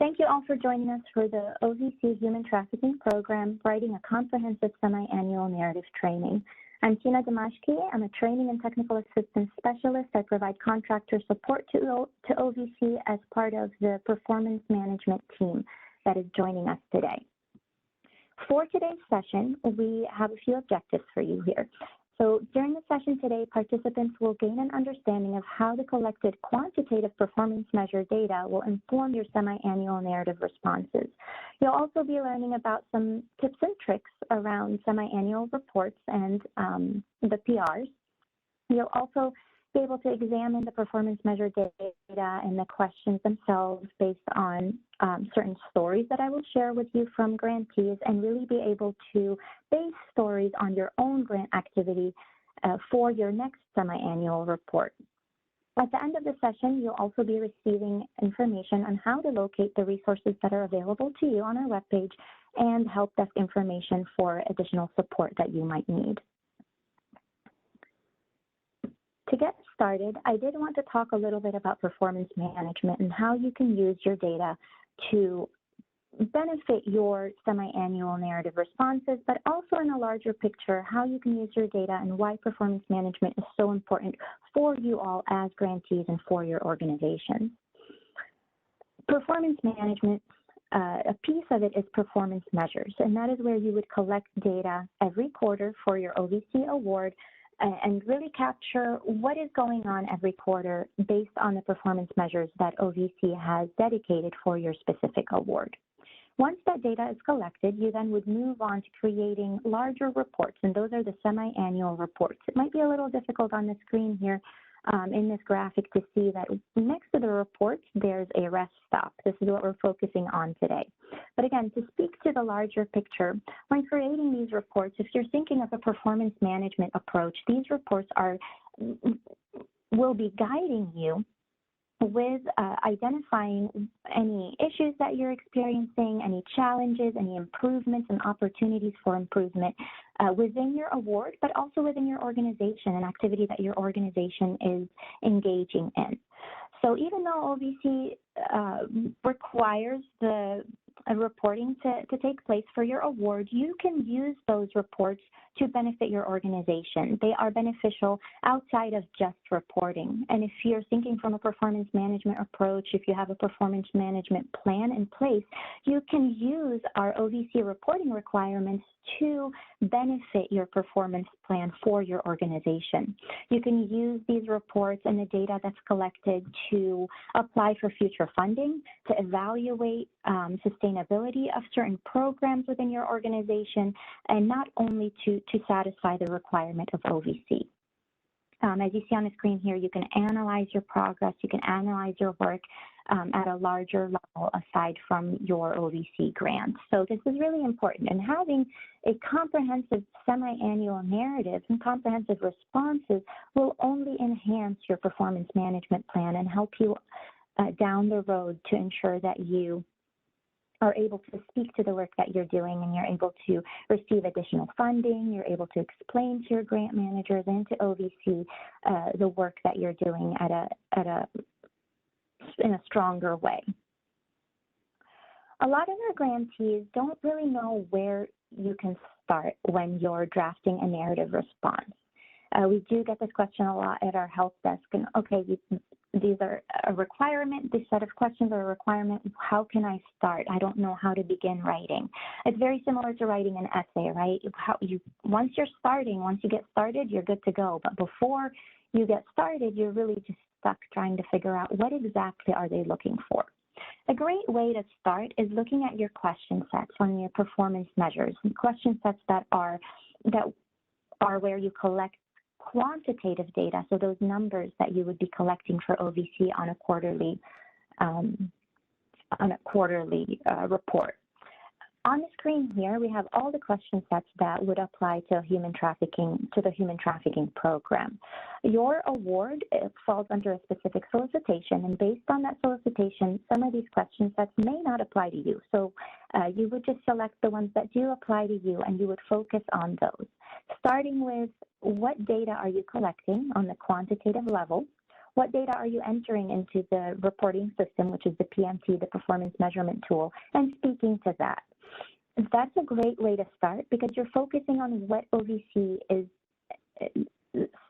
Thank you all for joining us for the OVC Human Trafficking Program, Writing a Comprehensive Semi-Annual Narrative Training. I'm Tina Damashki. I'm a Training and Technical Assistance Specialist. I provide contractor support to OVC as part of the performance management team that is joining us today. For today's session, we have a few objectives for you here. So during the session today, participants will gain an understanding of how the collected quantitative performance measure data will inform your semi-annual narrative responses. You'll also be learning about some tips and tricks around semi-annual reports and the PRs. You'll also be able to examine the performance measure data and the questions themselves based on certain stories that I will share with you from grantees, and really be able to base stories on your own grant activity for your next semi-annual report. At the end of the session, you'll also be receiving information on how to locate the resources that are available to you on our webpage and help desk information for additional support that you might need. To get started, I did want to talk a little bit about performance management and how you can use your data to benefit your semi-annual narrative responses, but also in a larger picture, how you can use your data and why performance management is so important for you all as grantees and for your organization. Performance management, a piece of it is performance measures, and that is where you would collect data every quarter for your OVC award and really capture what is going on every quarter based on the performance measures that OVC has dedicated for your specific award. Once that data is collected, you then would move on to creating larger reports, and those are the semi-annual reports. It might be a little difficult on the screen here in this graphic to see that next to the reports, there's a rest stop. This is what we're focusing on today. But again, to speak to the larger picture, when creating these reports, if you're thinking of a performance management approach, these reports will be guiding you with identifying any issues that you're experiencing, any challenges, any improvements and opportunities for improvement within your award, but also within your organization, an activity that your organization is engaging in. So even though OVC requires the reporting to take place for your award, you can use those reports to benefit your organization. They are beneficial outside of just reporting. And if you're thinking from a performance management approach, if you have a performance management plan in place, you can use our OVC reporting requirements to benefit your performance plan for your organization. You can use these reports and the data that's collected to apply for future funding, to evaluate sustainability of certain programs within your organization, and not only to satisfy the requirement of OVC. As you see on the screen here, you can analyze your progress, you can analyze your work at a larger level aside from your OVC grant. So this is really important, and having a comprehensive semi-annual narrative and comprehensive responses will only enhance your performance management plan and help you down the road to ensure that you are able to speak to the work that you're doing, and you're able to receive additional funding, you're able to explain to your grant managers and to OVC the work that you're doing in a stronger way. A lot of our grantees don't really know where you can start when you're drafting a narrative response. We do get this question a lot at our help desk, and okay, these are a requirement, this set of questions are a requirement, how can I start? I don't know how to begin writing. It's very similar to writing an essay, right? Once you get started, you're good to go. But before you get started, you're really just stuck trying to figure out what exactly are they looking for. A great way to start is looking at your question sets on your performance measures, question sets that are where you collect quantitative data, so those numbers that you would be collecting for OVC on a quarterly report. On the screen here, we have all the question sets that would apply to the human trafficking program. Your award falls under a specific solicitation, and based on that solicitation, some of these question sets may not apply to you. So you would just select the ones that do apply to you, and you would focus on those. Starting with what data are you collecting on the quantitative level? What data are you entering into the reporting system, which is the PMT, the performance measurement tool, and speaking to that. That's a great way to start because you're focusing on what OVC is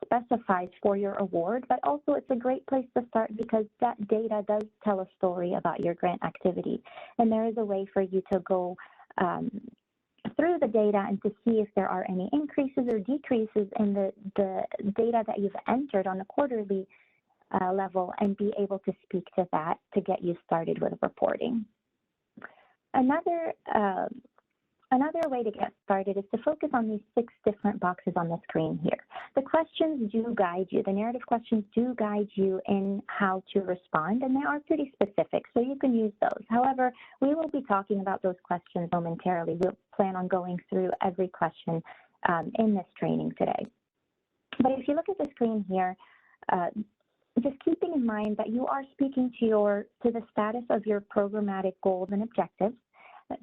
specifies for your award, but also it's a great place to start because that data does tell a story about your grant activity. And there is a way for you to go through the data and to see if there are any increases or decreases in the data that you've entered on a quarterly level and be able to speak to that to get you started with reporting. Another way to get started is to focus on these 6 different boxes on the screen here. The questions do guide you. The narrative questions do guide you in how to respond, and they are pretty specific, so you can use those. However, we will be talking about those questions momentarily. We'll plan on going through every question in this training today. But if you look at the screen here, just keeping in mind that you are speaking to the status of your programmatic goals and objectives.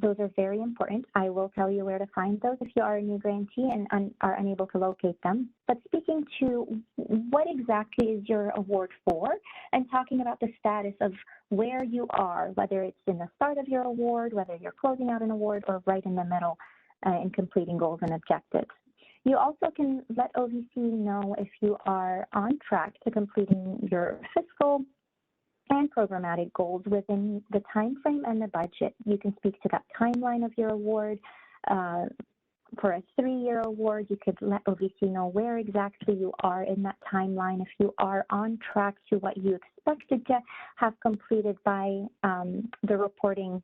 Those are very important. I will tell you where to find those if you are a new grantee and are unable to locate them. But speaking to what exactly is your award for and talking about the status of where you are, whether it's in the start of your award, whether you're closing out an award, or right in the middle in completing goals and objectives. You also can let OVC know if you are on track to completing your fiscal and programmatic goals within the time frame and the budget. You can speak to that timeline of your award. For a 3-year award, you could let OVC know where exactly you are in that timeline, if you are on track to what you expected to have completed by the reporting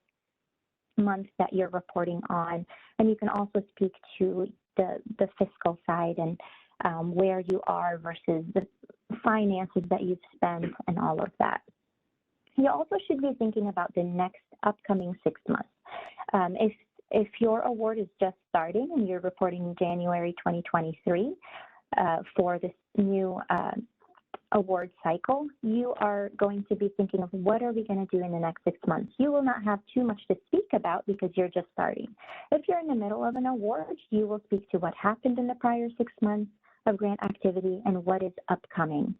month that you're reporting on. And you can also speak to the fiscal side and where you are versus the finances that you've spent and all of that. You also should be thinking about the next upcoming 6 months. If your award is just starting and you're reporting in January 2023 for this new award cycle, you are going to be thinking of what are we going to do in the next 6 months. You will not have too much to speak about because you're just starting. If you're in the middle of an award, you will speak to what happened in the prior 6 months of grant activity and what is upcoming.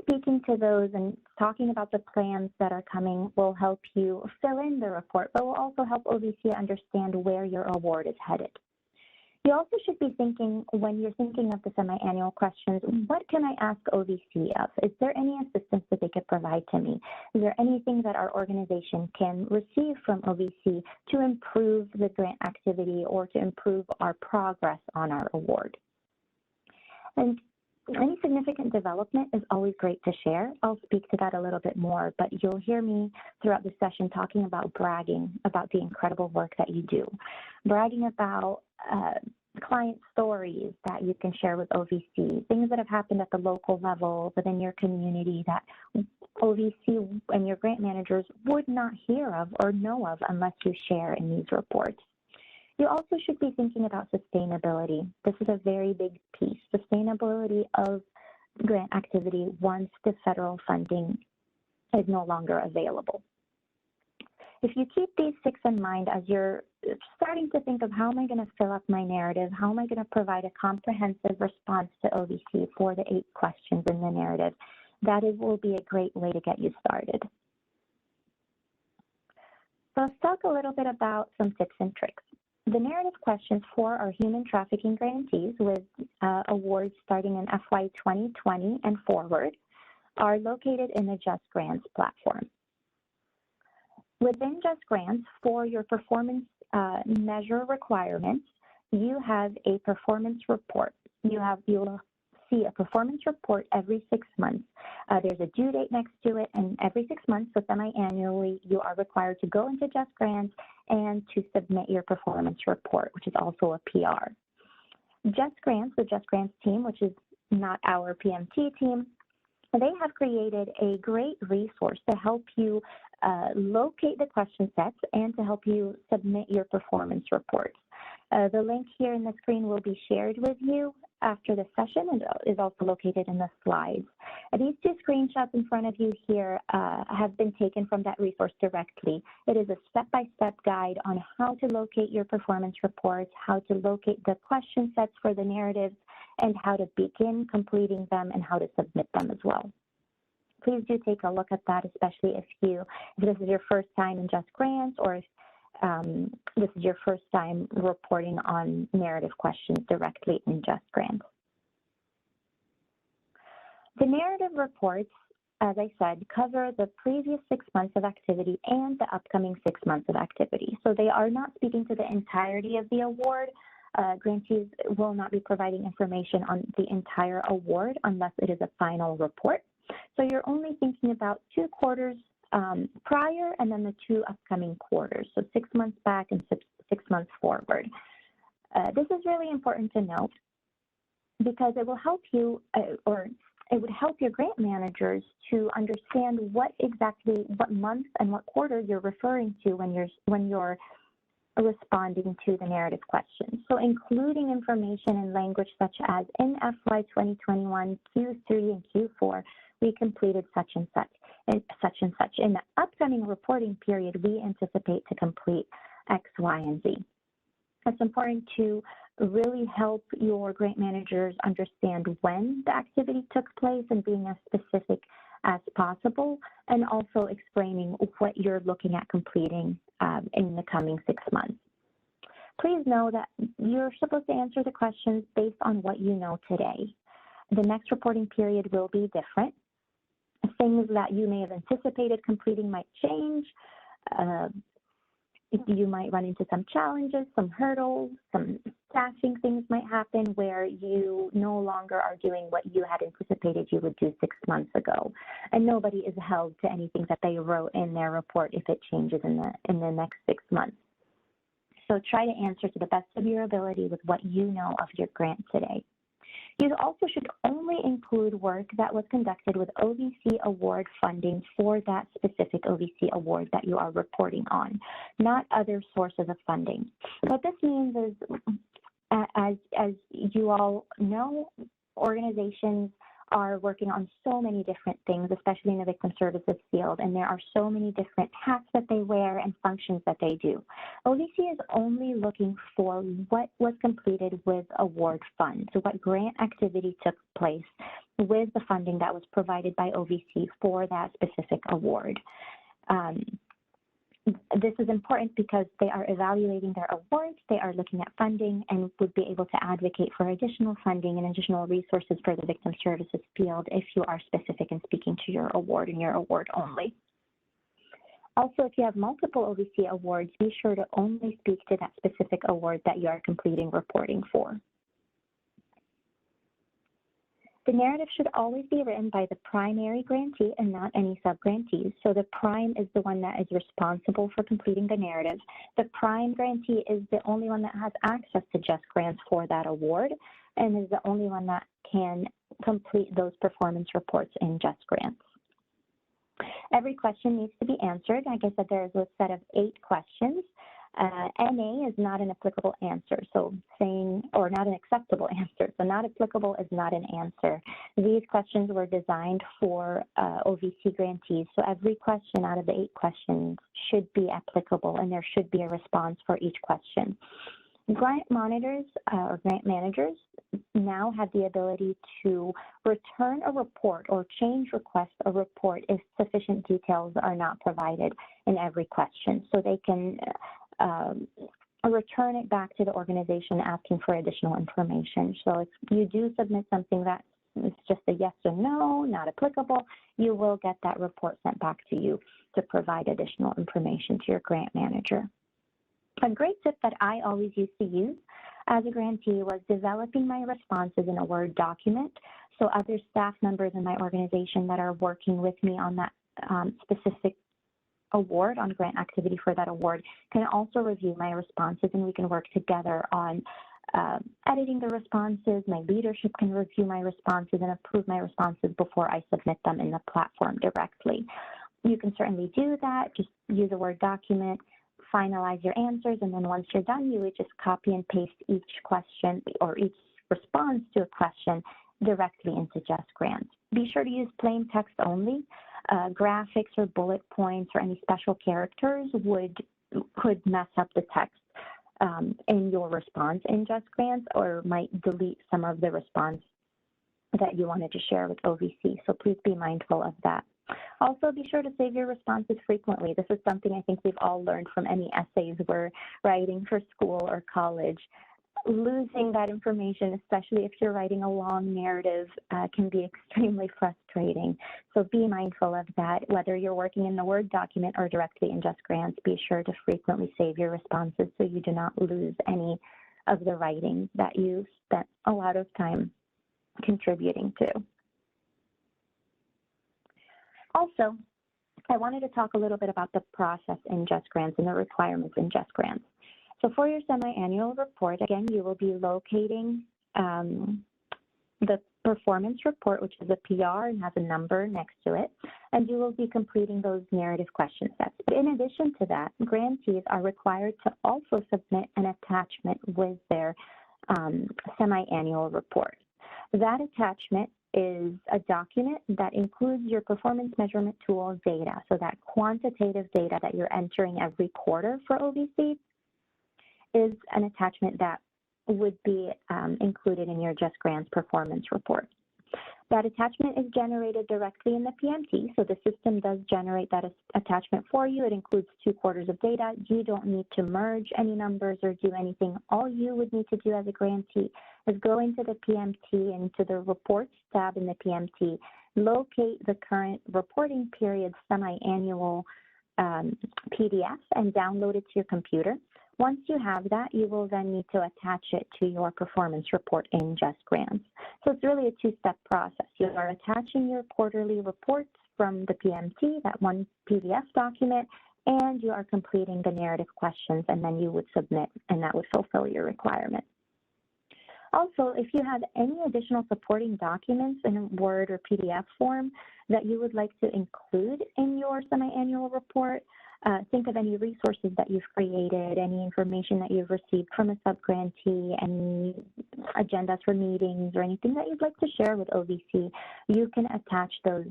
Speaking to those and talking about the plans that are coming will help you fill in the report, but will also help OVC understand where your award is headed. You also should be thinking, when you're thinking of the semi-annual questions, what can I ask OVC of? Is there any assistance that they could provide to me? Is there anything that our organization can receive from OVC to improve the grant activity or to improve our progress on our award? And any significant development is always great to share. I'll speak to that a little bit more, but you'll hear me throughout the session talking about bragging about the incredible work that you do, bragging about client stories that you can share with OVC, things that have happened at the local level within your community that OVC and your grant managers would not hear of or know of unless you share in these reports. You also should be thinking about sustainability. This is a very big piece, sustainability of grant activity once the federal funding is no longer available. If you keep these 6 in mind as you're starting to think of how am I going to fill up my narrative, how am I going to provide a comprehensive response to OVC for the 8 questions in the narrative, will be a great way to get you started. So let's talk a little bit about some tips and tricks. The narrative questions for our human trafficking grantees with awards starting in FY 2020 and forward are located in the Just Grants platform. Within Just Grants, for your performance measure requirements, you have a performance report. You'll see a performance report every 6 months. There's a due date next to it, and every 6 months, so semi-annually, you are required to go into Just Grants and to submit your performance report, which is also a PR. Just Grants, the Just Grants team, which is not our PMT team, they have created a great resource to help you locate the question sets and to help you submit your performance reports. The link here in the screen will be shared with you after the session and is also located in the slides. These 2 screenshots in front of you here have been taken from that resource directly. It is a step-by-step guide on how to locate your performance reports, how to locate the question sets for the narratives, and how to begin completing them and how to submit them as well. Please do take a look at that, especially if this is your first time in Just Grants, or if this is your first time reporting on narrative questions directly in Just Grants. The narrative reports, as I said, cover the previous 6 months of activity and the upcoming 6 months of activity. So they are not speaking to the entirety of the award. Grantees will not be providing information on the entire award unless it is a final report. So you're only thinking about 2 quarters prior and then the 2 upcoming quarters, so 6 months back and 6 months forward. This is really important to note because it will help you, it would help your grant managers to understand what month and what quarter you're referring to when you're responding to the narrative questions. So including information in language such as in FY 2021, Q3 and Q4, we completed such and such and such and such. In the upcoming reporting period, we anticipate to complete X, Y, and Z. It's important to really help your grant managers understand when the activity took place and being as specific as possible, and also explaining what you're looking at completing in the coming 6 months. Please know that you're supposed to answer the questions based on what you know today. The next reporting period will be different. Things that you may have anticipated completing might change. You might run into some challenges, some hurdles, some staffing things might happen where you no longer are doing what you had anticipated you would do 6 months ago. And nobody is held to anything that they wrote in their report if it changes in the next 6 months. So try to answer to the best of your ability with what you know of your grant today. You also should only include work that was conducted with OVC award funding for that specific OVC award that you are reporting on, not other sources of funding. What this means is, as you all know, organizations are working on so many different things, especially in the victim services field, and there are so many different hats that they wear and functions that they do. OVC is only looking for what was completed with award funds, so what grant activity took place with the funding that was provided by OVC for that specific award. This is important because they are evaluating their awards, they are looking at funding, and would be able to advocate for additional funding and additional resources for the victim services field if you are specific in speaking to your award and your award only. Also, if you have multiple OVC awards, be sure to only speak to that specific award that you are completing reporting for. The narrative should always be written by the primary grantee and not any sub-grantees. So the prime is the one that is responsible for completing the narrative. The prime grantee is the only one that has access to Just Grants for that award and is the only one that can complete those performance reports in Just Grants. Every question needs to be answered. Like I said, there is a set of 8 questions. NA is not an applicable answer, so saying, or not an acceptable answer. So not applicable is not an answer. These questions were designed for OVC grantees, so every question out of the 8 questions should be applicable, and there should be a response for each question. Grant monitors or grant managers now have the ability to return a report or change request a report if sufficient details are not provided in every question. So they can return it back to the organization asking for additional information. So if you do submit something that is just a yes or no, not applicable, you will get that report sent back to you to provide additional information to your grant manager. A great tip that I always used to use as a grantee was developing my responses in a Word document so other staff members in my organization that are working with me on that specific award, on grant activity for that award, can also review my responses, and we can work together on editing the responses. My leadership can review my responses and approve my responses before I submit them in the platform directly. You can certainly do that. Just use a Word document, finalize your answers, and then once you're done, you would just copy and paste each question or each response to a question directly into Just Grants. Be sure to use plain text only. Graphics or bullet points or any special characters could mess up the text. in your response in Just Grants, or might delete some of the response that you wanted to share with OVC. So please be mindful of that. Also, be sure to save your responses frequently. This is something I think we've all learned from any essays we're writing for school or college. Losing that information, especially if you're writing a long narrative, can be extremely frustrating. So be mindful of that. Whether you're working in the Word document or directly in Just Grants, be sure to frequently save your responses so you do not lose any of the writing that you spent a lot of time contributing to. Also, I wanted to talk a little bit about the process in Just Grants and the requirements in Just Grants. So for your semi-annual report, again, you will be locating the performance report, which is a PR and has a number next to it, and you will be completing those narrative question sets. But in addition to that, grantees are required to also submit an attachment with their semi-annual report. That attachment is a document that includes your performance measurement tool data, so that quantitative data that you're entering every quarter for OVC is an attachment that would be included in your Just Grants performance report. That attachment is generated directly in the PMT, so the system does generate that attachment for you. It includes 2 quarters of data. You don't need to merge any numbers or do anything. All you would need to do as a grantee is go into the PMT, into the Reports tab in the PMT, locate the current reporting period semi-annual PDF and download it to your computer. Once you have that, you will then need to attach it to your performance report in Just Grants. So it's really a 2-step process. You are attaching your quarterly reports from the PMT, that one PDF document, and you are completing the narrative questions, and then you would submit, and that would fulfill your requirement. Also, if you have any additional supporting documents in Word or PDF form that you would like to include in your semi-annual report, think of any resources that you've created, any information that you've received from a subgrantee, any agendas for meetings, or anything that you'd like to share with OVC. You can attach those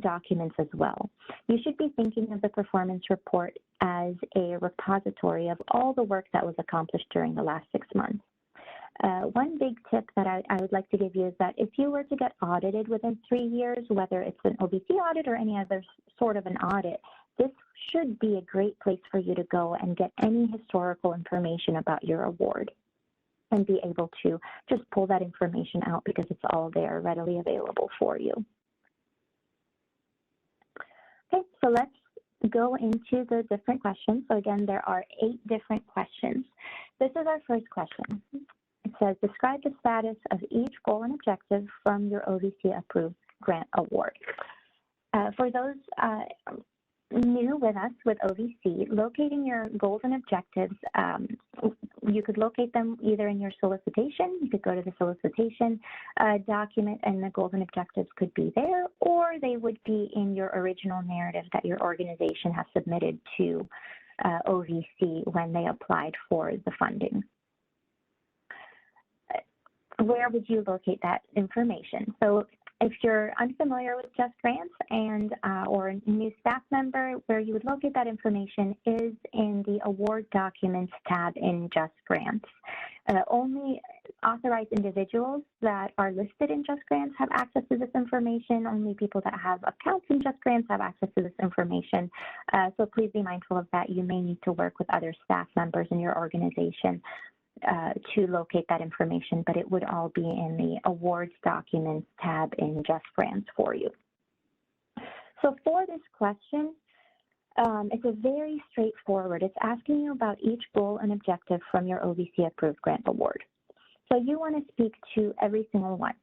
documents as well. You should be thinking of the performance report as a repository of all the work that was accomplished during the last 6 months. One big tip that I would like to give you is that if you were to get audited within 3 years, whether it's an OVC audit or any other sort of an audit, this should be a great place for you to go and get any historical information about your award and be able to just pull that information out because it's all there readily available for you. Okay, so let's go into the different questions. So again, there are 8 different questions. This is our first question. It says, describe the status of each goal and objective from your OVC approved grant award. For those new with us with OVC, locating your goals and objectives, you could locate them either in your solicitation. You could go to the solicitation document and the goals and objectives could be there, or they would be in your original narrative that your organization has submitted to OVC when they applied for the funding. Where would you locate that information? So if you're unfamiliar with Just Grants and or a new staff member, where you would locate that information is in the Award Documents tab in Just Grants. Only authorized individuals that are listed in Just Grants have access to this information. Only people that have accounts in Just Grants have access to this information. So please be mindful of that. You may need to work with other staff members in your organization to locate that information, but it would all be in the Awards Documents tab in Just Grants for you. So for this question, it's a very straightforward. It's asking you about each goal and objective from your OVC approved grant award. So you want to speak to every single one.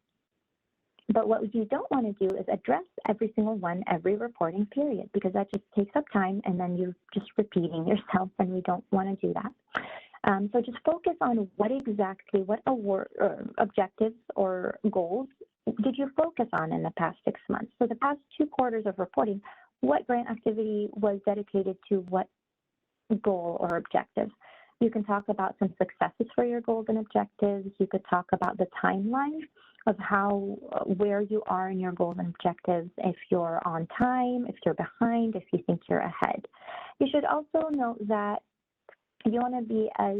But what you don't want to do is address every single one every reporting period, because that just takes up time and then you're just repeating yourself, and we don't want to do that. So just focus on what award objectives or goals did you focus on in the past 6 months. So the past 2 quarters of reporting, what grant activity was dedicated to what goal or objective? You can talk about some successes for your goals and objectives. You could talk about the timeline of where you are in your goals and objectives, if you're on time, if you're behind, if you think you're ahead. You should also note that you want to be as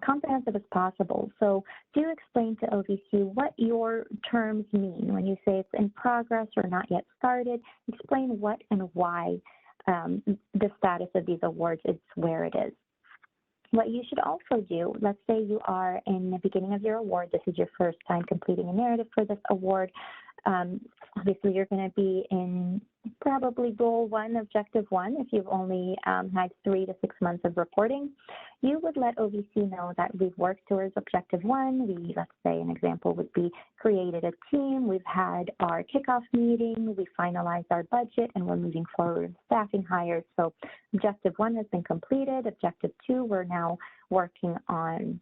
comprehensive as possible. So do explain to OVC what your terms mean. When you say it's in progress or not yet started, explain what and why the status of these awards is where it is. What you should also do, let's say you are in the beginning of your award, this is your first time completing a narrative for this award. Obviously, you're going to be in probably goal 1, objective 1, if you've only had 3 to 6 months of reporting. You would let OVC know that we've worked towards objective 1. We, let's say an example would be created a team, we've had our kickoff meeting, we finalized our budget, and we're moving forward with staffing hires. So objective 1 has been completed. Objective 2, we're now working on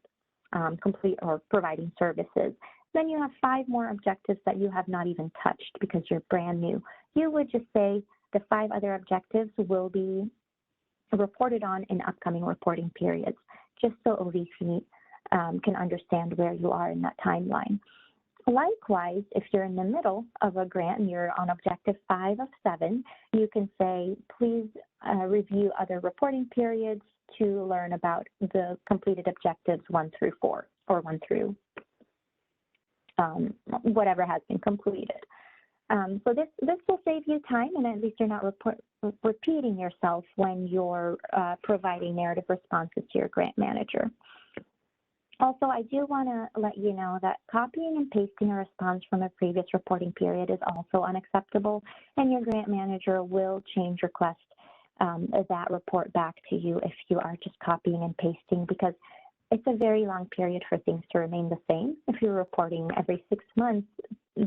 complete or providing services. Then you have 5 more objectives that you have not even touched because you're brand new. You would just say the 5 other objectives will be reported on in upcoming reporting periods, just so OVC can understand where you are in that timeline. Likewise, if you're in the middle of a grant and you're on objective 5 of 7, you can say, please review other reporting periods to learn about the completed objectives 1 through 4 or 1 through whatever has been completed. So this will save you time, and at least you're not repeating yourself when you're providing narrative responses to your grant manager. Also, I do want to let you know that copying and pasting a response from a previous reporting period is also unacceptable, and your grant manager will change request that report back to you if you are just copying and pasting, because it's a very long period for things to remain the same. If you're reporting every 6 months,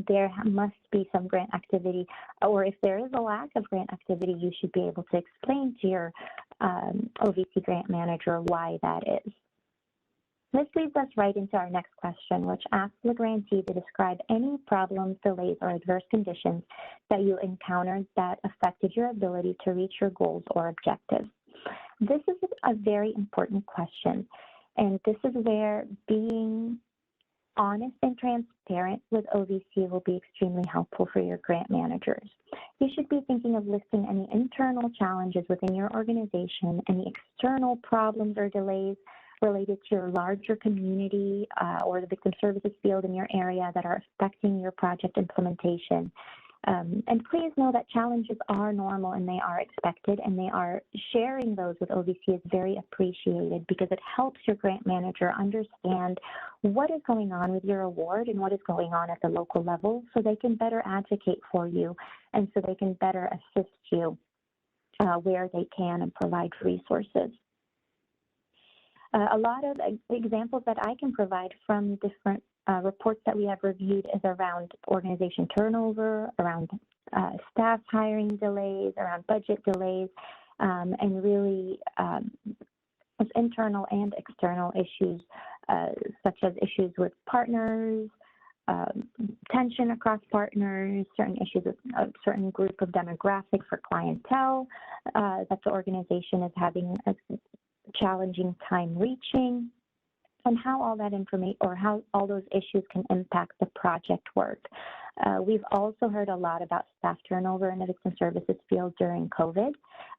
there must be some grant activity, or if there is a lack of grant activity, you should be able to explain to your OVC grant manager why that is. This leads us right into our next question, which asks the grantee to describe any problems, delays, or adverse conditions that you encountered that affected your ability to reach your goals or objectives. This is a very important question. And this is where being honest and transparent with OVC will be extremely helpful for your grant managers. You should be thinking of listing any internal challenges within your organization, any external problems or delays related to your larger community or the victim services field in your area that are affecting your project implementation. And please know that challenges are normal and they are expected, and they are sharing those with OVC is very appreciated because it helps your grant manager understand what is going on with your award and what is going on at the local level, so they can better advocate for you and so they can better assist you where they can and provide resources. A lot of examples that I can provide from different reports that we have reviewed is around organization turnover, around staff hiring delays, around budget delays, and really internal and external issues, such as issues with partners, tension across partners, certain issues with a certain group of demographic for clientele that the organization is having a challenging time reaching, and how all that information or how all those issues can impact the project work. We've also heard a lot about staff turnover in the victim services field during COVID,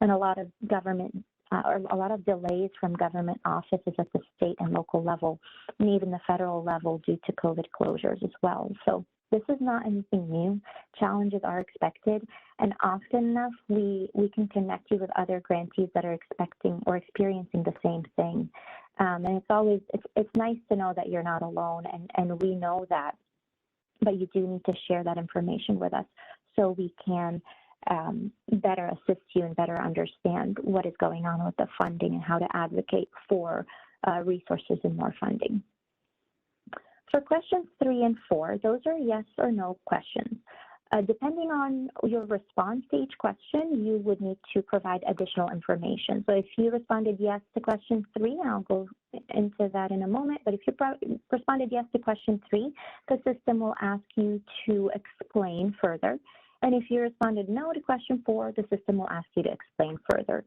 and a lot of government or a lot of delays from government offices at the state and local level, and even the federal level due to COVID closures as well. So this is not anything new. Challenges are expected, and often enough we can connect you with other grantees that are expecting or experiencing the same thing. And it's nice to know that you're not alone, and we know that, but you do need to share that information with us so we can better assist you and better understand what is going on with the funding and how to advocate for resources and more funding. For questions 3 and 4, those are yes or no questions. Depending on your response to each question, you would need to provide additional information. So if you responded yes to question 3, I'll go into that in a moment, but if you responded yes to question 3, the system will ask you to explain further. And if you responded no to question 4, the system will ask you to explain further.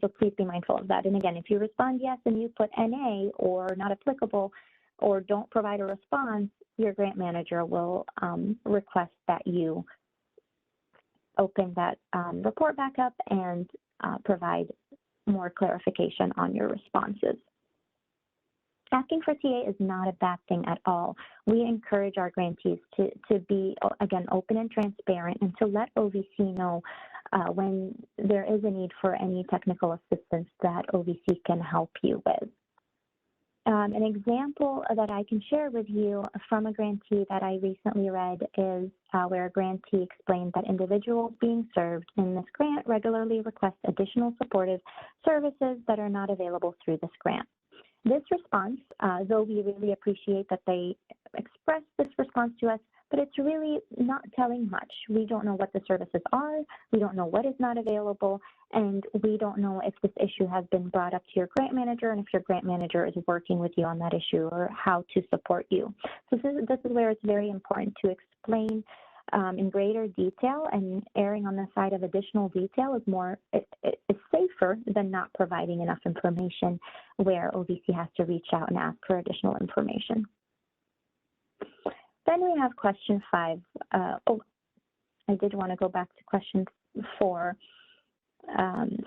So please be mindful of that. And again, if you respond yes and you put NA or not applicable or don't provide a response, your grant manager will request that you open that report back up and provide more clarification on your responses. Asking for TA is not a bad thing at all. We encourage our grantees to be, again, open and transparent and to let OVC know when there is a need for any technical assistance that OVC can help you with. An example that I can share with you from a grantee that I recently read is where a grantee explained that individuals being served in this grant regularly request additional supportive services that are not available through this grant. This response, though we really appreciate that they express this response to us, but it's really not telling much. We don't know what the services are, we don't know what is not available, and we don't know if this issue has been brought up to your grant manager and if your grant manager is working with you on that issue or how to support you. So this is where it's very important to explain in greater detail, and erring on the side of additional detail is safer than not providing enough information where OVC has to reach out and ask for additional information. Then we have question 5. I did want to go back to question 4.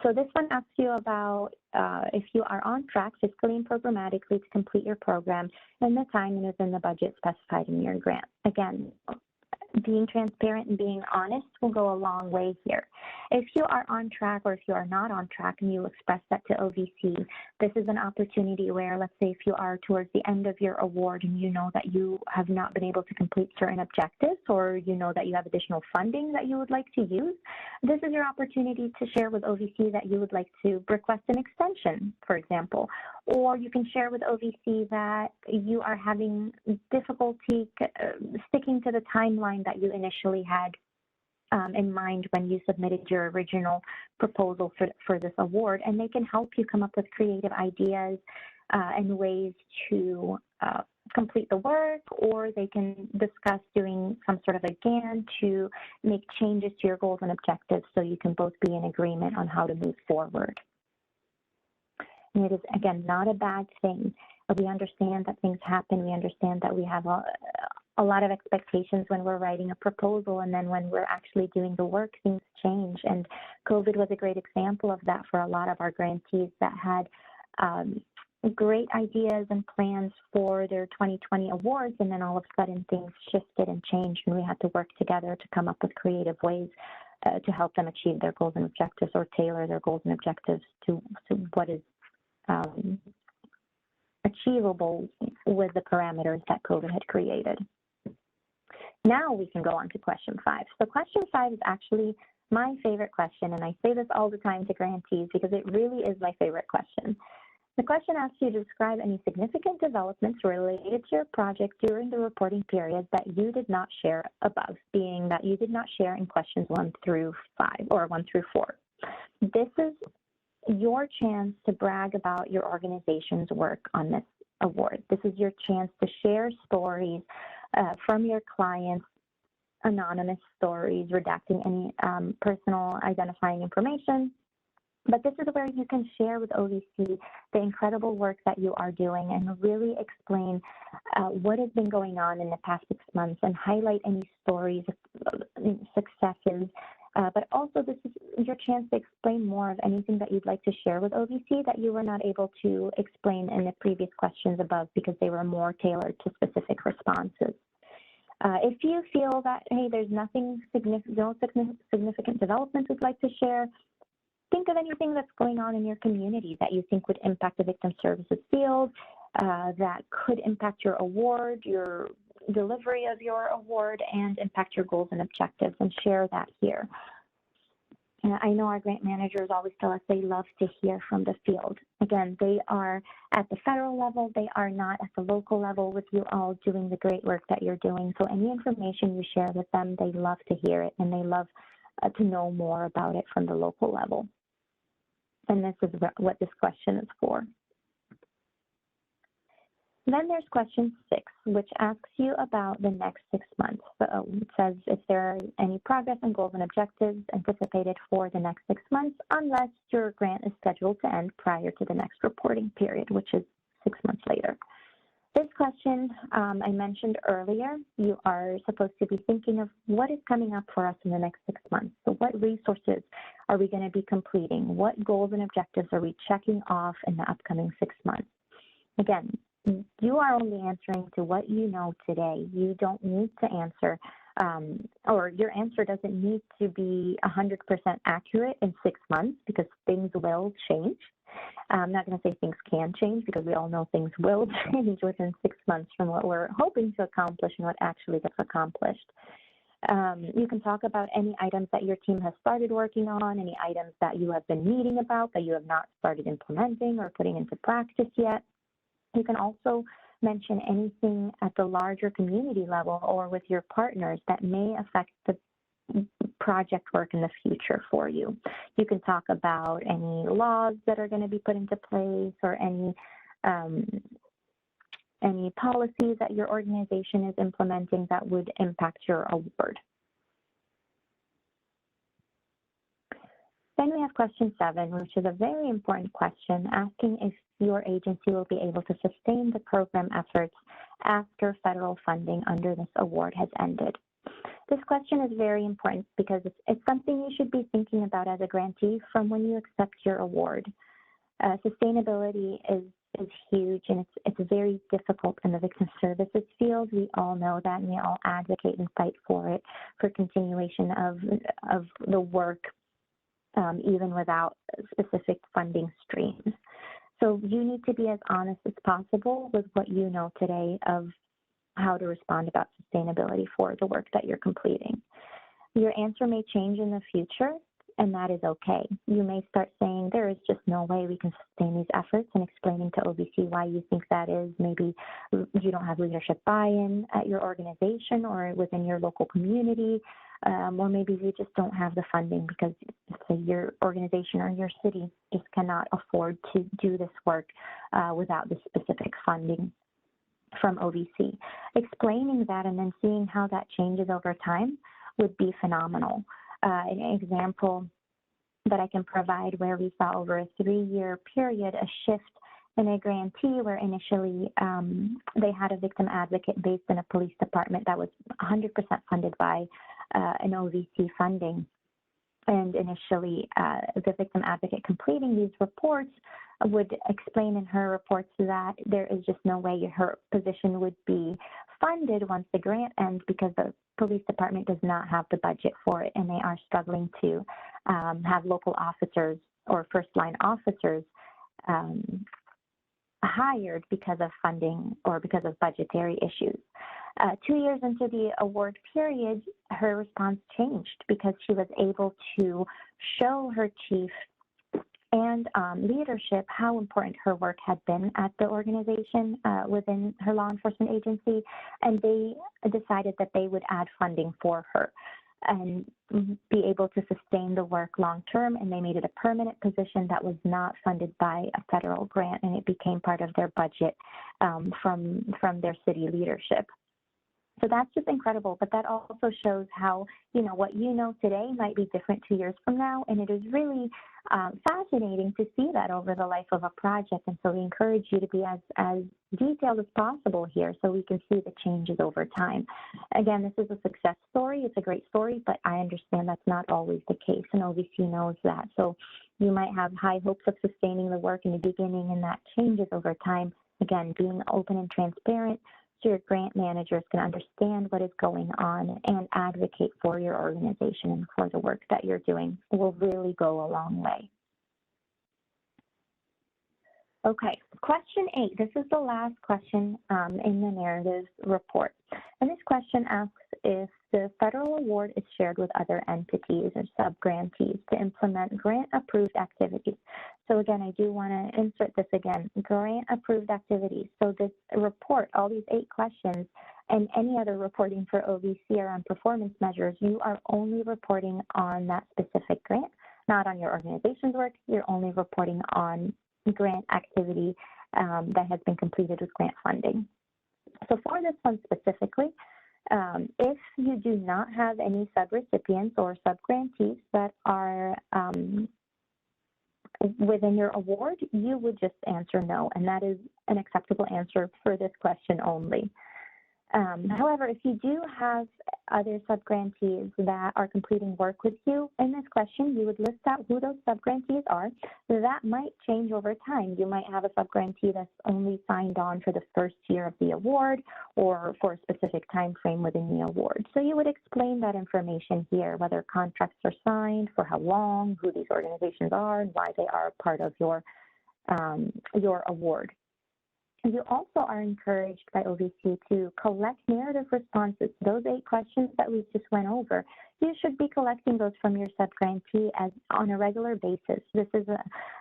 So this one asks you about if you are on track fiscally and programmatically to complete your program in the time and within the budget specified in your grant. Again, being transparent and being honest will go a long way here. If you are on track or if you are not on track and you express that to OVC, this is an opportunity where, let's say if you are towards the end of your award and you know that you have not been able to complete certain objectives, or you know that you have additional funding that you would like to use, this is your opportunity to share with OVC that you would like to request an extension, for example. Or you can share with OVC that you are having difficulty sticking to the timeline that you initially had in mind when you submitted your original proposal for this award, and they can help you come up with creative ideas and ways to complete the work, or they can discuss doing some sort of a GAN to make changes to your goals and objectives so you can both be in agreement on how to move forward. And it is, again, not a bad thing. We understand that things happen. We understand that we have a lot of expectations when we're writing a proposal, and then when we're actually doing the work, things change. And COVID was a great example of that for a lot of our grantees that had great ideas and plans for their 2020 awards, and then all of a sudden things shifted and changed, and we had to work together to come up with creative ways to help them achieve their goals and objectives, or tailor their goals and objectives to what is achievable with the parameters that COVID had created. Now we can go on to question 5. So question 5 is actually my favorite question, and I say this all the time to grantees because it really is my favorite question. The question asks you to describe any significant developments related to your project during the reporting period that you did not share above, being that you did not share in questions 1 through 5 or 1 through 4. This is your chance to brag about your organization's work on this award. This is your chance to share stories from your clients, anonymous stories, redacting any personal identifying information. But this is where you can share with OVC the incredible work that you are doing and really explain what has been going on in the past 6 months and highlight any stories, successes. But also this is your chance to explain more of anything that you'd like to share with OVC that you were not able to explain in the previous questions above because they were more tailored to specific responses. If you feel that, hey, there's no significant developments you'd like to share, think of anything that's going on in your community that you think would impact the victim services field, that could impact your award, your delivery of your award, and impact your goals and objectives, and share that here. I know our grant managers always tell us they love to hear from the field. Again, they are at the federal level, they are not at the local level with you all doing the great work that you're doing. So any information you share with them, they love to hear it, and they love to know more about it from the local level. And this is what this question is for. Then there's question 6, which asks you about the next 6 months. So it says if there are any progress and goals and objectives anticipated for the next 6 months, unless your grant is scheduled to end prior to the next reporting period, which is 6 months later. This question, I mentioned earlier, you are supposed to be thinking of what is coming up for us in the next 6 months. So what resources are we going to be completing? What goals and objectives are we checking off in the upcoming 6 months? Again, you are only answering to what you know today. You don't need to answer, or your answer doesn't need to be 100% accurate in 6 months, because things will change. I'm not going to say things can change, because we all know things will change within 6 months from what we're hoping to accomplish and what actually gets accomplished. You can talk about any items that your team has started working on, any items that you have been meeting about that you have not started implementing or putting into practice yet. You can also mention anything at the larger community level or with your partners that may affect the project work in the future for you. You can talk about any laws that are going to be put into place, or any policies that your organization is implementing that would impact your award. Then we have question 7, which is a very important question, asking if your agency will be able to sustain the program efforts after federal funding under this award has ended. This question is very important because it's something you should be thinking about as a grantee from when you accept your award. Sustainability is huge, and it's very difficult in the victim services field. We all know that, and we all advocate and fight for it, for continuation of the work, even without specific funding streams. So you need to be as honest as possible with what you know today of how to respond about sustainability for the work that you're completing. Your answer may change in the future, and that is okay. You may start saying there is just no way we can sustain these efforts, and explaining to OVC why you think that is. Maybe you don't have leadership buy-in at your organization or within your local community, or maybe you just don't have the funding because, say, your organization or your city just cannot afford to do this work without the specific funding from OVC. Explaining that and then seeing how that changes over time would be phenomenal. An example that I can provide where we saw over a 3-year period a shift in a grantee where initially they had a victim advocate based in a police department that was 100% funded by an OVC funding. And initially, the victim advocate completing these reports would explain in her reports that there is just no way her position would be funded once the grant ends, because the police department does not have the budget for it, and they are struggling to have local officers or first-line officers hired because of funding or because of budgetary issues. 2 years into the award period, her response changed because she was able to show her chief and leadership how important her work had been at the organization within her law enforcement agency, and they decided that they would add funding for her and be able to sustain the work long term, and they made it a permanent position that was not funded by a federal grant, and it became part of their budget from their city leadership. So that's just incredible, but that also shows how, what you know today might be different 2 years from now, and it is really fascinating to see that over the life of a project. And so we encourage you to be as detailed as possible here so we can see the changes over time. Again, this is a success story. It's a great story, but I understand that's not always the case, and OVC knows that. So you might have high hopes of sustaining the work in the beginning, and that changes over time. Again, being open and transparent so your grant managers can understand what is going on and advocate for your organization and for the work that you're doing will really go a long way. Okay, question 8. This is the last question in the narrative report. And this question asks if the federal award is shared with other entities or sub-grantees to implement grant-approved activities. So again, I do want to insert this again, grant-approved activities. So this report, all these 8 questions, and any other reporting for OVC or on performance measures, you are only reporting on that specific grant, not on your organization's work. You're only reporting on grant activity that has been completed with grant funding. So for this one specifically, if you do not have any subrecipients or subgrantees that are within your award, you would just answer no, and that is an acceptable answer for this question only. However, if you do have other subgrantees that are completing work with you, in this question, you would list out who those subgrantees are. That might change over time. You might have a subgrantee that's only signed on for the first year of the award or for a specific time frame within the award. So you would explain that information here, whether contracts are signed, for how long, who these organizations are, and why they are part of your award. You also are encouraged by OVC to collect narrative responses. Those 8 questions that we just went over, you should be collecting those from your subgrantee on a regular basis. This is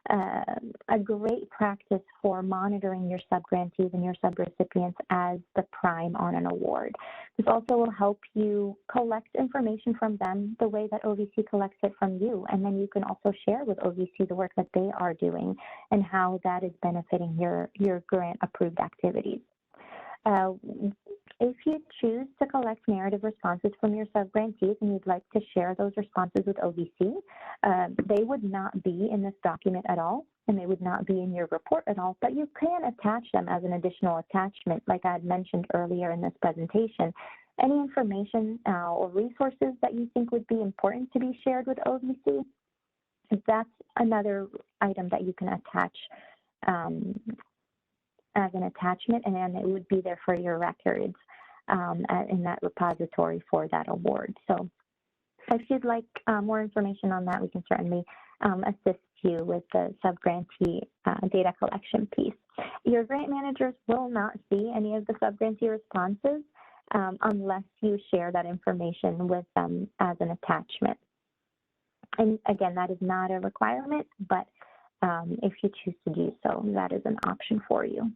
a great practice for monitoring your subgrantees and your subrecipients as the prime on an award. This also will help you collect information from them the way that OVC collects it from you, and then you can also share with OVC the work that they are doing and how that is benefiting your grant-approved activities. If you choose to collect narrative responses from your subgrantees and you'd like to share those responses with OVC, they would not be in this document at all, and they would not be in your report at all, but you can attach them as an additional attachment, like I had mentioned earlier in this presentation. Any information or resources that you think would be important to be shared with OVC, that's another item that you can attach as an attachment, and then it would be there for your records in that repository for that award. So if you'd like more information on that, we can certainly assist you with the subgrantee data collection piece. Your grant managers will not see any of the subgrantee responses unless you share that information with them as an attachment. And again, that is not a requirement, but if you choose to do so, that is an option for you.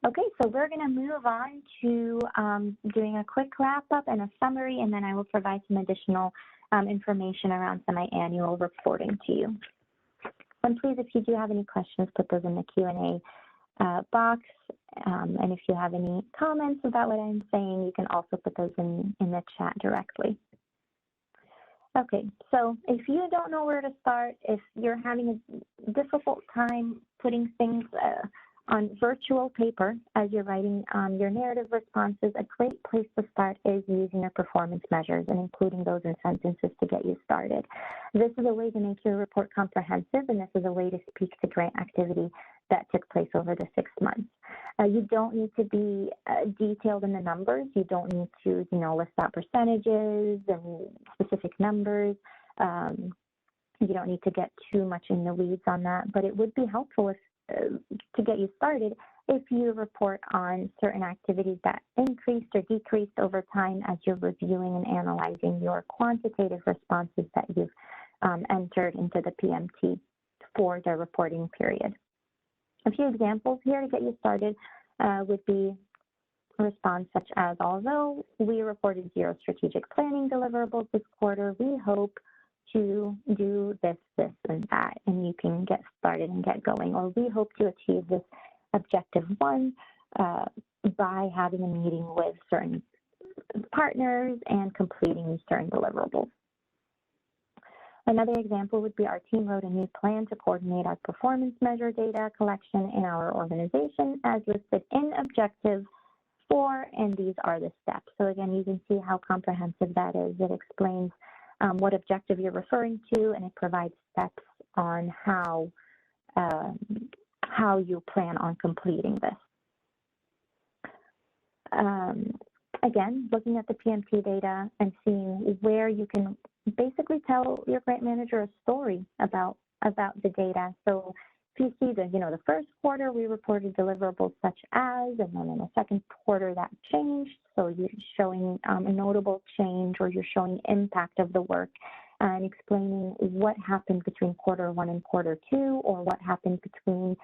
Okay, so we're going to move on to doing a quick wrap up and a summary, and then I will provide some additional information around semi-annual reporting to you. And please, if you do have any questions, put those in the Q&A box. And if you have any comments about what I'm saying, you can also put those in the chat directly. Okay, so if you don't know where to start, if you're having a difficult time putting things on virtual paper as you're writing your narrative responses, a great place to start is using your performance measures and including those in sentences to get you started. This is a way to make your report comprehensive, and this is a way to speak to grant activity that took place over the 6 months. You don't need to be detailed in the numbers. You don't need to, list out percentages and specific numbers. You don't need to get too much in the weeds on that, but it would be helpful to get you started if you report on certain activities that increased or decreased over time as you're reviewing and analyzing your quantitative responses that you've entered into the PMT for the reporting period. A few examples here to get you started would be a response such as, although we reported 0 strategic planning deliverables this quarter, we hope to do this, this, and that, and you can get started and get going. Or we hope to achieve this objective 1 by having a meeting with certain partners and completing certain deliverables. Another example would be our team wrote a new plan to coordinate our performance measure data collection in our organization as listed in objective 4, and these are the steps. So again, you can see how comprehensive that is. It explains what objective you're referring to, and it provides steps on how you plan on completing this. Again, looking at the PMT data and seeing where you can basically tell your grant manager a story about the data. So if you see the first quarter we reported deliverables such as, and then in the second quarter that changed. So you're showing a notable change, or you're showing impact of the work and explaining what happened between quarter 1 and quarter 2, or what happened between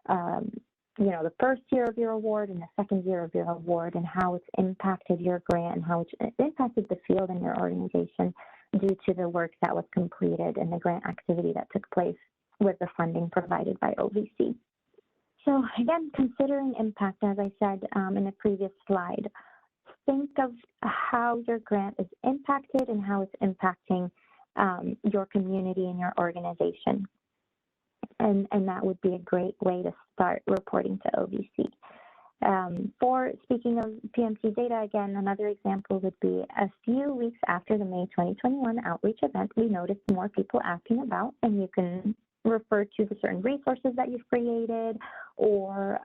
the first year of your award and the second year of your award, and how it's impacted your grant and how it's impacted the field in your organization due to the work that was completed and the grant activity that took place with the funding provided by OVC. So again, considering impact, as I said in the previous slide, think of how your grant is impacted and how it's impacting your community and your organization. And that would be a great way to start reporting to OVC. For speaking of PMT data, again, another example would be a few weeks after the May 2021 outreach event, we noticed more people asking about, and you can refer to the certain resources that you've created or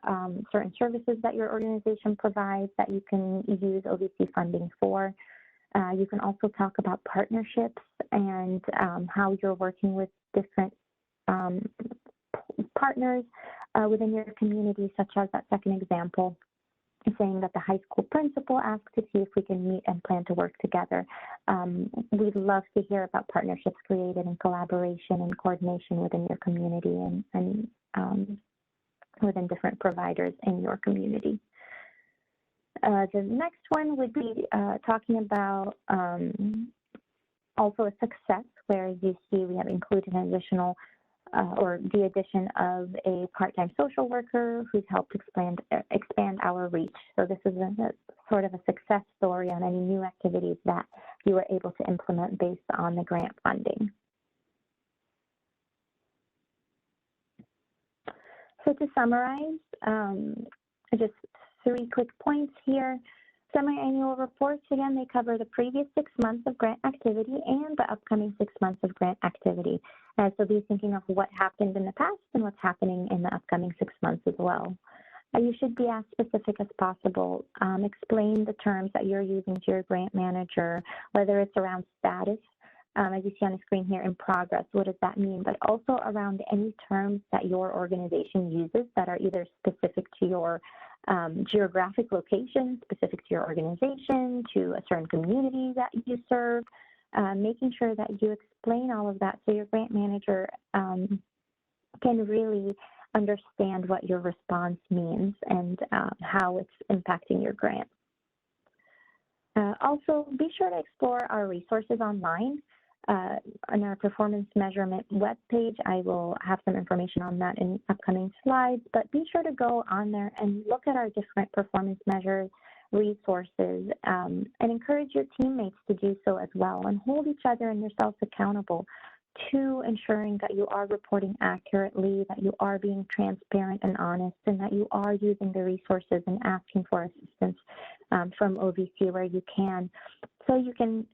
certain services that your organization provides that you can use OVC funding for. You can also talk about partnerships and how you're working with different partners within your community, such as that second example, saying that the high school principal asked to see if we can meet and plan to work together. We'd love to hear about partnerships created in collaboration and coordination within your community and within different providers in your community. The next one would be talking about also a success where you see we have included an additional or the addition of a part-time social worker who's helped expand our reach. So this is a sort of a success story on any new activities that you were able to implement based on the grant funding. So to summarize, just 3 quick points here. Semi-annual reports, again, they cover the previous 6 months of grant activity and the upcoming 6 months of grant activity. So be thinking of what happened in the past and what's happening in the upcoming 6 months as well. You should be as specific as possible. Explain the terms that you're using to your grant manager, whether it's around status, as you see on the screen here, in progress, what does that mean? But also around any terms that your organization uses that are either specific to your geographic location, specific to your organization, to a certain community that you serve, making sure that you explain all of that so your grant manager can really understand what your response means and how it's impacting your grant. Also, be sure to explore our resources online. On our performance measurement webpage, I will have some information on that in upcoming slides, but be sure to go on there and look at our different performance measures, resources, and encourage your teammates to do so as well, and hold each other and yourselves accountable to ensuring that you are reporting accurately, that you are being transparent and honest, and that you are using the resources and asking for assistance from OVC where you can, so you can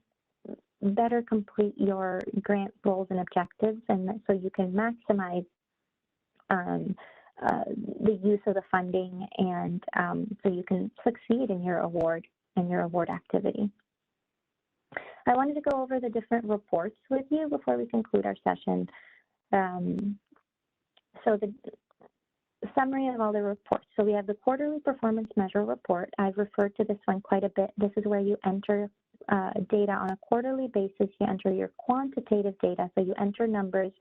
better complete your grant goals and objectives, and so you can maximize the use of the funding, and so you can succeed in your award activity. I wanted to go over the different reports with you before we conclude our session. So the summary of all the reports. So we have the quarterly performance measure report. I've referred to this one quite a bit. This is where you enter data on a quarterly basis. You enter your quantitative data, so you enter numbers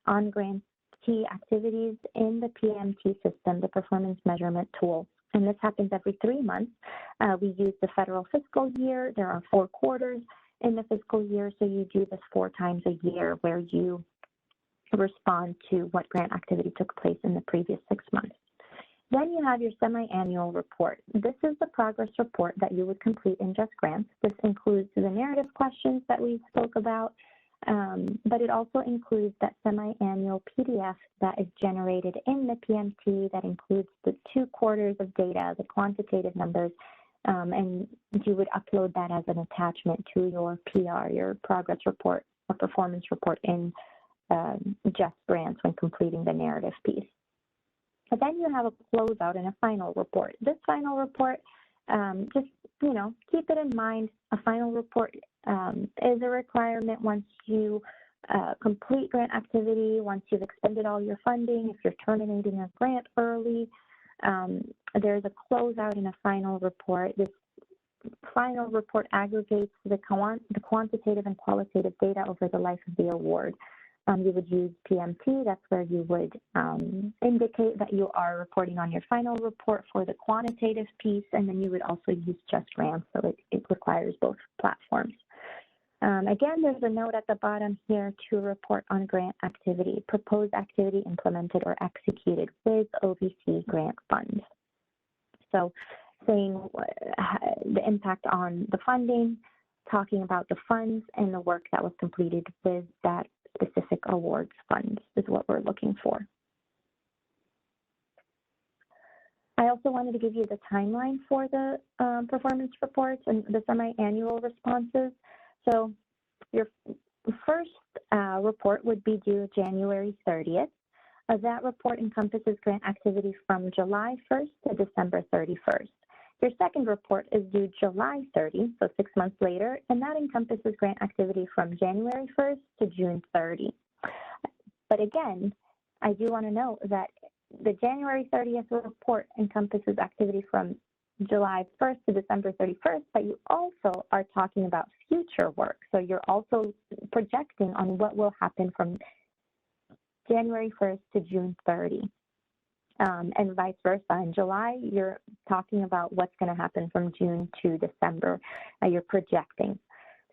on grantee activities in the PMT system, the performance measurement tool. And this happens every 3 months. We use the federal fiscal year. There are 4 quarters in the fiscal year, so you do this 4 times a year where you respond to what grant activity took place in the previous 6 months. Then you have your semi-annual report. This is the progress report that you would complete in Just Grants. This includes the narrative questions that we spoke about, but it also includes that semi-annual PDF that is generated in the PMT that includes the 2 quarters of data, the quantitative numbers, and you would upload that as an attachment to your PR, your progress report or performance report in Just Grants when completing the narrative piece. But then you have a closeout and a final report. This final report, just, keep it in mind, a final report is a requirement once you complete grant activity, once you've expended all your funding, if you're terminating a grant early. There's a closeout and a final report. This final report aggregates the quantitative and qualitative data over the life of the award. You would use PMT. That's where you would indicate that you are reporting on your final report for the quantitative piece, and then you would also use Just Grants, so it requires both platforms. Again, there's a note at the bottom here to report on grant activity, proposed activity implemented or executed with OVC grant funds. So saying the impact on the funding, talking about the funds and the work that was completed with that specific awards funds is what we're looking for. I also wanted to give you the timeline for the performance reports and the semi-annual responses. So your first report would be due January 30th. That report encompasses grant activity from July 1st to December 31st. Your second report is due July 30, so 6 months later, and that encompasses grant activity from January 1st to June 30. But again, I do want to note that the January 30th report encompasses activity from July 1st to December 31st, but you also are talking about future work. So you're also projecting on what will happen from January 1st to June 30. And vice versa. In July, you're talking about what's going to happen from June to December. You're projecting.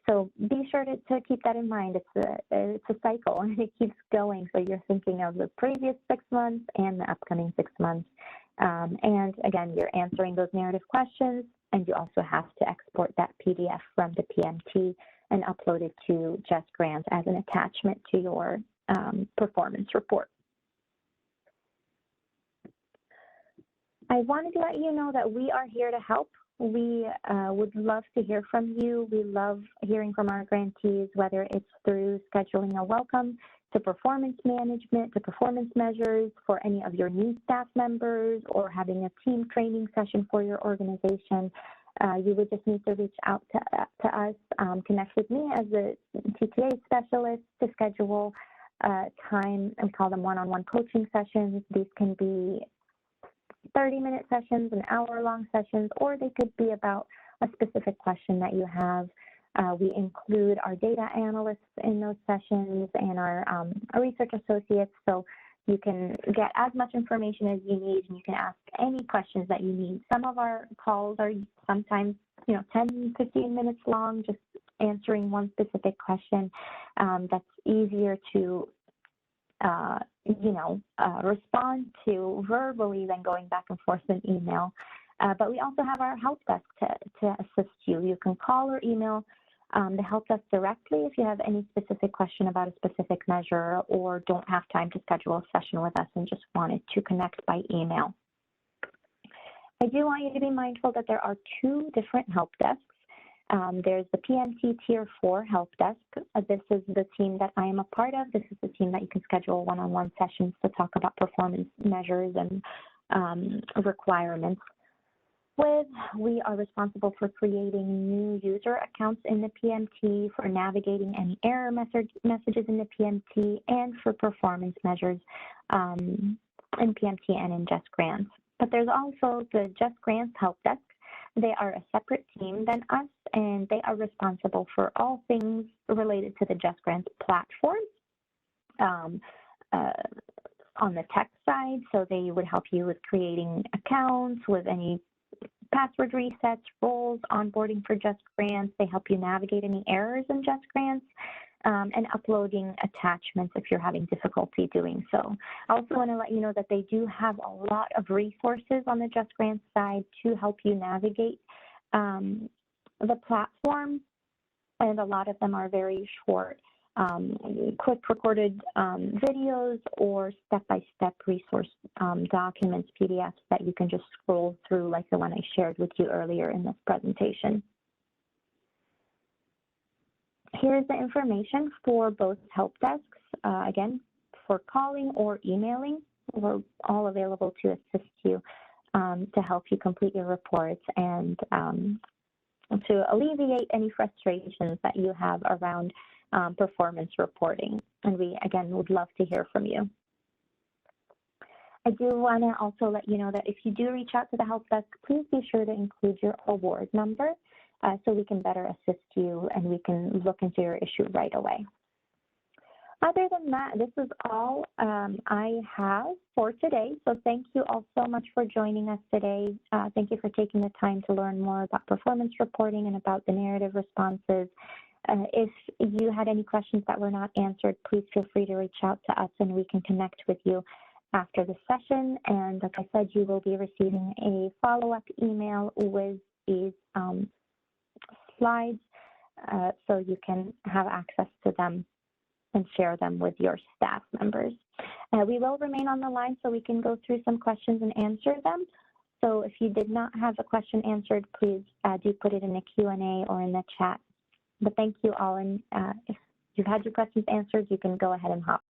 So be sure to keep that in mind. It's a cycle, and it keeps going. So you're thinking of the previous 6 months and the upcoming 6 months. And again, you're answering those narrative questions, and you also have to export that PDF from the PMT and upload it to Just Grants as an attachment to your performance report. I wanted to let you know that we are here to help. We would love to hear from you. We love hearing from our grantees, whether it's through scheduling a welcome to performance management, to performance measures for any of your new staff members, or having a team training session for your organization. You would just need to reach out to us, connect with me as a TTA specialist to schedule time, and call them one-on-one coaching sessions. These can be 30-minute sessions, an hour-long sessions, or they could be about a specific question that you have. We include our data analysts in those sessions and our research associates, so you can get as much information as you need, and you can ask any questions that you need. Some of our calls are sometimes 10, 15 minutes long, just answering one specific question. That's easier to respond to verbally than going back and forth in email. But we also have our help desk to assist you. You can call or email the help desk directly if you have any specific question about a specific measure, or don't have time to schedule a session with us and just wanted to connect by email. I do want you to be mindful that there are 2 different help desks. There's the PMT Tier 4 help desk. This is the team that I am a part of. This is the team that you can schedule one-on-one sessions to talk about performance measures and requirements with. We are responsible for creating new user accounts in the PMT, for navigating any error messages in the PMT, and for performance measures in PMT and in Just Grants. But there's also the Just Grants help desk. They are a separate team than us, and they are responsible for all things related to the Just Grants platform on the tech side. So they would help you with creating accounts, with any password resets, roles, onboarding for Just Grants. They help you navigate any errors in Just Grants, and uploading attachments if you're having difficulty doing so. I also want to let you know that they do have a lot of resources on the Just Grants side to help you navigate the platform, and a lot of them are very short, quick recorded videos or step-by-step resource documents, PDFs that you can just scroll through, like the one I shared with you earlier in this presentation. Here's the information for both help desks. Again, for calling or emailing, we're all available to assist you to help you complete your reports and to alleviate any frustrations that you have around performance reporting. And we, again, would love to hear from you. I do want to also let you know that if you do reach out to the help desk, please be sure to include your award number so we can better assist you and we can look into your issue right away. Other than that, this is all I have for today. So thank you all so much for joining us today. Thank you for taking the time to learn more about performance reporting and about the narrative responses. If you had any questions that were not answered, please feel free to reach out to us and we can connect with you after the session. And like I said, you will be receiving a follow-up email with these slides so you can have access to them and share them with your staff members. We will remain on the line so we can go through some questions and answer them. So if you did not have a question answered, please do put it in the Q&A or in the chat. But thank you all, and if you've had your questions answered, you can go ahead and hop